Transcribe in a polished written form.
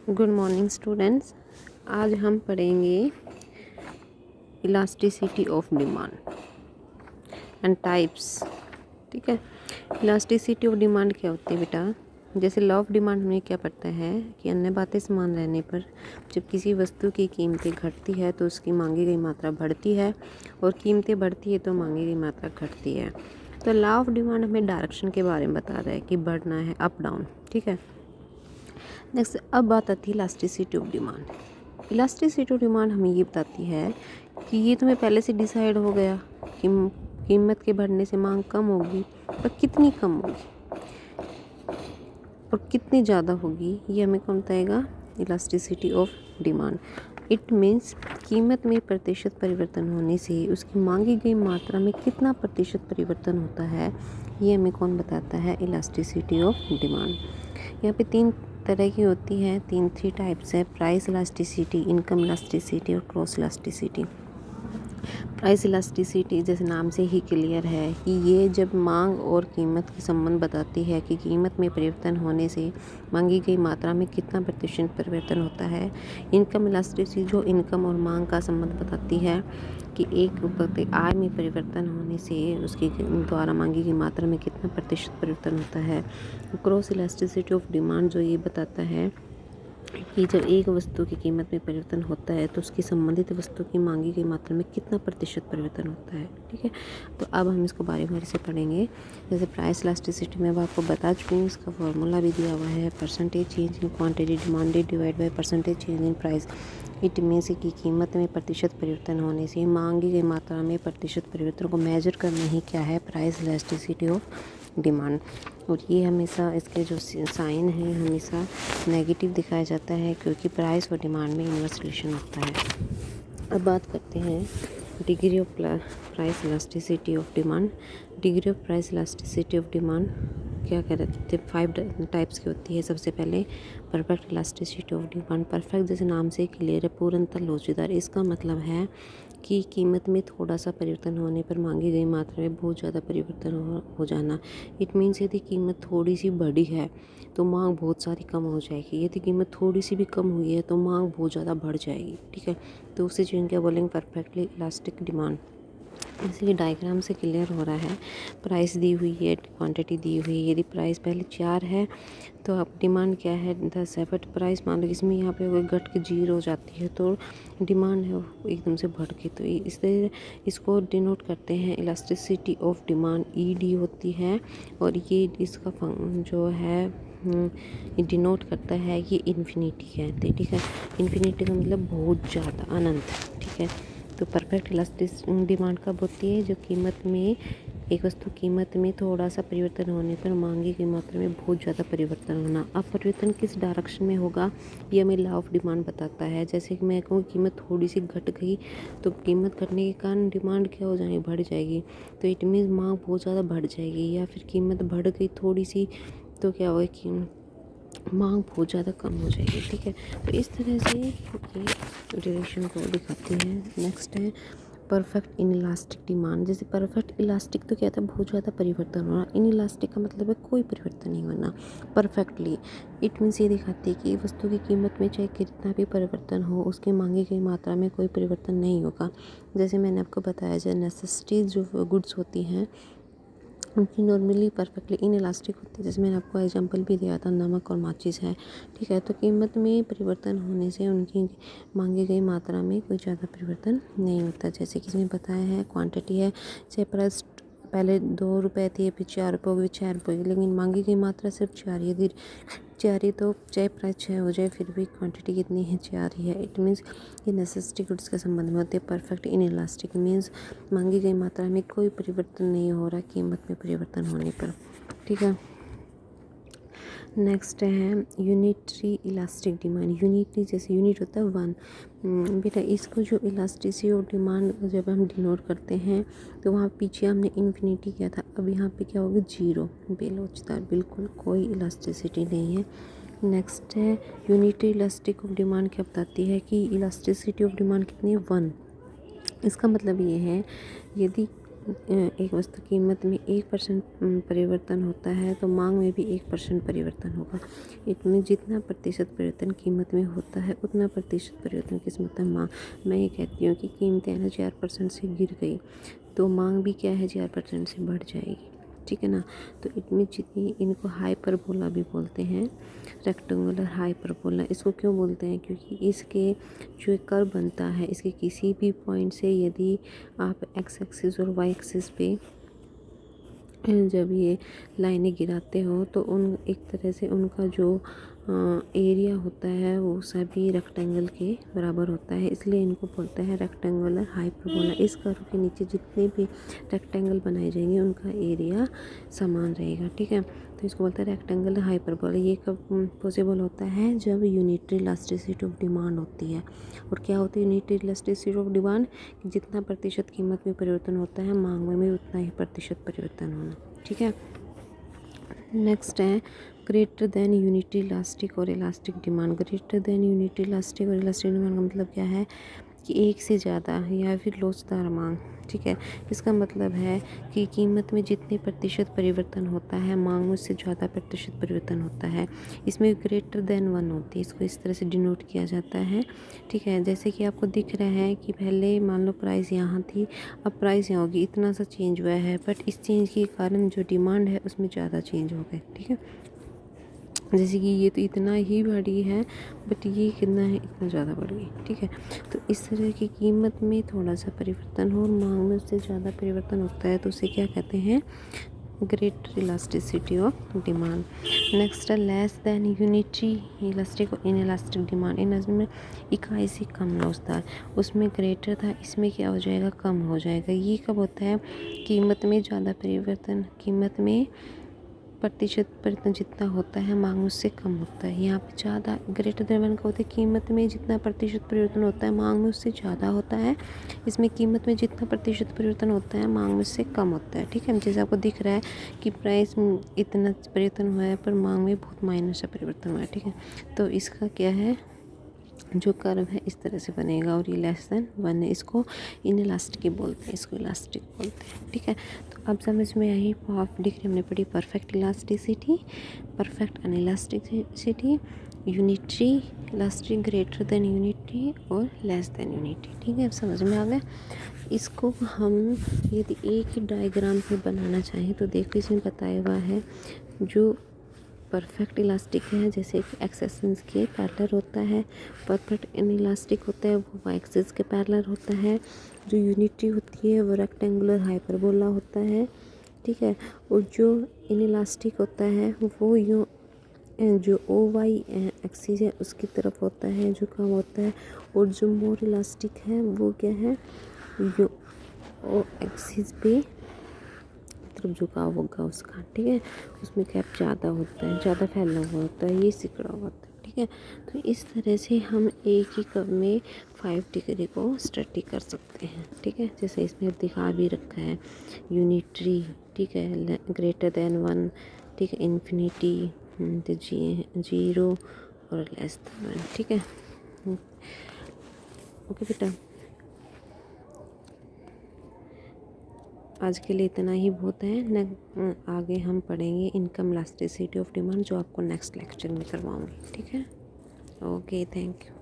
Good morning students. आज हम पढ़ेंगे elasticity of demand and types. ठीक है, इलास्टिसिटी ऑफ डिमांड क्या होती है बेटा? जैसे लॉ ऑफ डिमांड में क्या पड़ता है कि अन्य बातें समान रहने पर जब किसी वस्तु की कीमतें घटती है तो उसकी मांगी गई मात्रा बढ़ती है, और कीमतें बढ़ती है तो मांगी गई मात्रा घटती है। तो लॉ ऑफ डिमांड हमें डायरेक्शन के बारे में बता रहा है कि बढ़ना है, अप डाउन। ठीक है, नेक्स्ट अब बात आती है elasticity of demand. Elasticity of demand हमें ये बताती है कि ये तुम्हें पहले से डिसाइड हो गया कि कीमत के बढ़ने से मांग कम होगी, पर कितनी कम होगी और कितनी ज़्यादा होगी ये हमें कौन बताएगा? Elasticity of demand. It means कीमत में प्रतिशत परिवर्तन होने से उसकी मांगी गई मात्रा में कितना प्रतिशत परिवर्तन होता है, ये हमें कौन बताता है? Elasticity of demand. यहाँ पे तीन तरह की होती है, थ्री टाइप्स है: प्राइस इलास्टिसिटी, इनकम इलास्टिसिटी और क्रॉस इलास्टिसिटी। प्राइस इलास्टिसिटी जैसे नाम से ही क्लियर है कि ये जब मांग और कीमत के संबंध बताती है कि कीमत में परिवर्तन होने से मांगी गई मात्रा में कितना प्रतिशत परिवर्तन होता है। इनकम इलास्टिसिटी जो इनकम और मांग का संबंध बताती है कि एक आय में परिवर्तन होने से उसके द्वारा मांगी गई मात्रा में कितना प्रतिशत परिवर्तन होता है। क्रॉस इलास्टिसिटी ऑफ डिमांड जो ये बताता है कि जब एक वस्तु की कीमत में परिवर्तन होता है तो उसकी संबंधित वस्तु की मांगी गई मात्रा में कितना प्रतिशत परिवर्तन होता है। ठीक है, तो अब हम इसको बारी बारी से पढ़ेंगे। जैसे प्राइस इलास्टिसिटी में अब आपको बता चुकी हूँ, इसका फॉर्मूला भी दिया हुआ है: percentage change in quantity demanded divide by percentage change in price. It means की कीमत में प्रतिशत परिवर्तन होने से मांगी गई मात्रा में प्रतिशत परिवर्तन को मेजर करना ही क्या है? Price elasticity of demand. और ये हमेशा इसके जो साइन है हमेशा नेगेटिव दिखाया जाता है, क्योंकि प्राइस और डिमांड में इनवर्स रिलेशन होता है। अब बात करते हैं degree of price elasticity of demand. Degree of price elasticity of demand क्या कहते हैं? 5 टाइप्स की होती है। सबसे पहले perfect elasticity of demand. Perfect जैसे नाम से क्लियर है, पूर्णतः लोचीदार। इसका मतलब है कि कीमत में थोड़ा सा परिवर्तन होने पर मांगी गई मात्रा में बहुत ज़्यादा परिवर्तन हो जाना। इट मीन्स यदि कीमत थोड़ी सी बढ़ी है तो मांग बहुत सारी कम हो जाएगी, यदि कीमत थोड़ी सी भी कम हुई है तो मांग बहुत ज़्यादा बढ़ जाएगी। ठीक है, तो उसी चीज़ क्या बोलेंगे? Perfectly elastic demand. इसलिए डायग्राम से क्लियर हो रहा है, प्राइस दी हुई है, क्वांटिटी दी हुई है। यदि प्राइस पहले 4 है तो अब डिमांड क्या है? 10 है। बट प्राइस मान लो इसमें यहाँ पे अगर घट के 0 हो जाती है तो डिमांड है वो एकदम से बढ़ के, तो इसलिए इसको डिनोट करते हैं इलास्टिसिटी ऑफ डिमांड, ED होती है। और ये इसका जो है डिनोट करता है, ये इन्फिनिटी कहते हैं। ठीक है, इन्फिनिटी का मतलब बहुत ज़्यादा, अनंत। ठीक है, तो परफेक्ट इलास्टिक डिमांड कब होती है? जो कीमत में एक वस्तु कीमत में थोड़ा सा परिवर्तन होने पर मांगी गई मात्रा में बहुत ज़्यादा परिवर्तन होना। अब परिवर्तन किस डायरेक्शन में होगा ये हमें लॉ ऑफ डिमांड बताता है। जैसे कि मैं कहूँ कीमत थोड़ी सी घट गई तो कीमत घटने के कारण डिमांड क्या हो जाएगी? बढ़ जाएगी। तो इट मीन्स मांग बहुत ज़्यादा बढ़ जाएगी। या फिर कीमत बढ़ गई थोड़ी सी तो क्या होगा कि मांग बहुत ज़्यादा कम हो जाएगी। ठीक है, तो इस तरह से ये रिलेशन को दिखाती है। नेक्स्ट है परफेक्ट इन इलास्टिक डिमांड। जैसे परफेक्ट इलास्टिक तो क्या था? बहुत ज़्यादा परिवर्तन होना। इन इलास्टिक का मतलब है कोई परिवर्तन नहीं होना। परफेक्टली इट मीन्स ये दिखाती है कि वस्तु की कीमत में चाहे कितना भी परिवर्तन हो उसकी मांगी गई मात्रा में कोई परिवर्तन नहीं होगा। जैसे मैंने आपको बताया, जो नेसेसिटीज जो गुड्स होती हैं उनकी नॉर्मली परफेक्टली इन इलास्टिक होती है। जैसे मैंने आपको एग्जांपल भी दिया था, नमक और माचिस है। ठीक है, तो कीमत में परिवर्तन होने से उनकी मांगी गई मात्रा में कोई ज़्यादा परिवर्तन नहीं होता। जैसे कि इसमें बताया है क्वांटिटी है, चाहे प्राइस पहले 2 रुपये थी, फिर 4 रुपये हो गई, 6 रुपये हो गई, लेकिन मांगी गई मात्रा सिर्फ 4। यदि 4 ही तो चाहे प्राइस 6 हो जाए फिर भी क्वांटिटी कितनी है? 4 ही है। इट मीन्स ये नेसेसिटी गुड्स के संबंध में होते हैं। परफेक्ट इन इलास्टिक मीन्स मांगी गई मात्रा में कोई परिवर्तन नहीं हो रहा कीमत में परिवर्तन होने पर। ठीक है, नेक्स्ट है यूनिटरी इलास्टिक डिमांड। यूनिटरी जैसे यूनिट होता है 1। बेटा इसको जो इलास्टिसिटी ऑफ डिमांड जब हम डिनोट करते हैं तो वहाँ पीछे हमने इन्फिनिटी किया था, अब यहाँ पे क्या होगा? 0, बेलोचदार, बिल्कुल कोई इलास्टिसिटी नहीं है। नेक्स्ट है यूनिटरी इलास्टिक ऑफ डिमांड। क्या बताती है कि इलास्टिसिटी ऑफ डिमांड कितनी है? 1। इसका मतलब ये है यदि एक वस्तु कीमत में 1% परिवर्तन होता है तो मांग में भी 1% परिवर्तन होगा। इसमें जितना प्रतिशत परिवर्तन कीमत में होता है उतना प्रतिशत परिवर्तन किस्मत में मांग। मैं ये कहती हूँ कि कीमतें ना 4% से गिर गई तो मांग भी क्या है 4% से बढ़ जाएगी, ठीक है ना। तो इतनी जितनी इनको हाइपरबोला भी बोलते हैं, रेक्टेंगुलर हाइपरबोला। इसको क्यों बोलते हैं? क्योंकि इसके जो कर्व बनता है इसके किसी भी पॉइंट से यदि आप एक्स एक्सिस और वाई एक्सिस पे जब ये लाइनें गिराते हो तो उन एक तरह से उनका जो एरिया होता है वो सभी रेक्टेंगल के बराबर होता है, इसलिए इनको बोलते हैं रेक्टेंगुलर हाइपरबोला। इस कर्व के नीचे जितने भी रेक्टेंगल बनाए जाएंगे उनका एरिया समान रहेगा, ठीक है। तो इसको बोलते हैं रेक्टेंगुलर हाइपरबोला। ये कब पॉसिबल होता है? जब यूनिटरी इलास्टिसिटी ऑफ डिमांड होती है। और क्या होती है यूनिटरी इलास्टिसिटी ऑफ डिमांड? जितना प्रतिशत कीमत में परिवर्तन होता है मांग में भी उतना ही प्रतिशत परिवर्तन होना, ठीक है। नेक्स्ट है ग्रेटर देन यूनिटरी इलास्टिक और elastic demand. Greater than unitary elastic और इलास्टिक डिमांड का मतलब क्या है कि एक से ज़्यादा या फिर लोचदार मांग, ठीक है। इसका मतलब है कि कीमत में जितने प्रतिशत परिवर्तन होता है मांग में उससे ज़्यादा प्रतिशत परिवर्तन होता है। इसमें ग्रेटर देन 1 होती है, इसको इस तरह से डिनोट किया जाता है, ठीक है। जैसे कि आपको दिख रहा है कि पहले मान लो प्राइस यहाँ थी, अब प्राइस यहाँ होगी, इतना सा चेंज हुआ है, बट इस चेंज के कारण जो डिमांड है उसमें ज़्यादा चेंज हो गए, ठीक है। जैसे कि ये तो इतना ही बढ़ी है बट ये कितना है, इतना ज़्यादा बढ़ गई, ठीक है। तो इस तरह की कीमत में थोड़ा सा परिवर्तन हो और मांग में उससे ज़्यादा परिवर्तन होता है तो उसे क्या कहते हैं? Greater elasticity of demand. Next है लेस देन यूनिटरी इलास्टिक और इन इलास्टिक डिमांड। इन में इकाई से कम लोचदार, उसमें ग्रेटर था, इसमें क्या हो जाएगा? कम हो जाएगा। ये कब होता है? कीमत में ज़्यादा परिवर्तन, कीमत में प्रतिशत परिवर्तन जितना होता है मांग उससे कम होता है। यहाँ पे ज़्यादा ग्रेटर देन 1 का होता है कीमत में जितना प्रतिशत परिवर्तन होता है मांग में उससे ज़्यादा होता है। इसमें कीमत में जितना प्रतिशत परिवर्तन होता है मांग में उससे कम होता है, ठीक है। जैसे आपको दिख रहा है कि प्राइस में इतना परिवर्तन हुआ है पर मांग में बहुत माइनर सा परिवर्तन हुआ है, ठीक है। तो इसका क्या है, जो कर्व है इस तरह से बनेगा और ये लेस देन 1 है। इसको इनइलास्टिक बोलते हैं, इसको इलास्टिक बोलते हैं, ठीक है। तो अब समझ में आई हाफ डिग्री हमने पढ़ी perfect elasticity, perfect inelasticity, unitary elastic, greater than unitary और लेस देन यूनिटरी, ठीक है। अब समझ में आ गया। इसको हम यदि एक ही डायग्राम से बनाना चाहें तो देखो इसमें बताया हुआ है जो परफेक्ट इलास्टिक है जैसे एक्स एक्सिस के पैरेलल होता है, परफेक्ट इनइलास्टिक होता है वो वाई एक्सिस के पैरेलल होता है, जो यूनिटरी होती है वो रेक्टेंगुलर हाइपरबोला होता है, ठीक है। और जो इनइलास्टिक होता है वो यूँ जो ओ वाई एक्सिस है उसकी तरफ होता है, जो कम होता है। और जो मोर इलास्टिक है वो क्या है, यो ओ एक्सिस पे तरफ झुकाव होगा उसका, ठीक है। उसमें कैप ज़्यादा होता है, ज़्यादा फैला हुआ होता है, ये सिकड़ा हुआ होता है, ठीक है। तो इस तरह से हम एक ही कर्व में 5 डिग्री को स्टडी कर सकते हैं, ठीक है। जैसे इसमें दिखा भी रखा है यूनिटरी, ठीक है, ग्रेटर देन 1, ठीक है, इन्फिनिटी, तो 0 और लेस देन 1, ठीक है। ओके बेटा, आज के लिए इतना ही बहुत है। आगे हम पढ़ेंगे इनकम इलास्टिसिटी ऑफ डिमांड जो आपको नेक्स्ट लेक्चर में करवाऊंगी, ठीक है। Okay, thank you.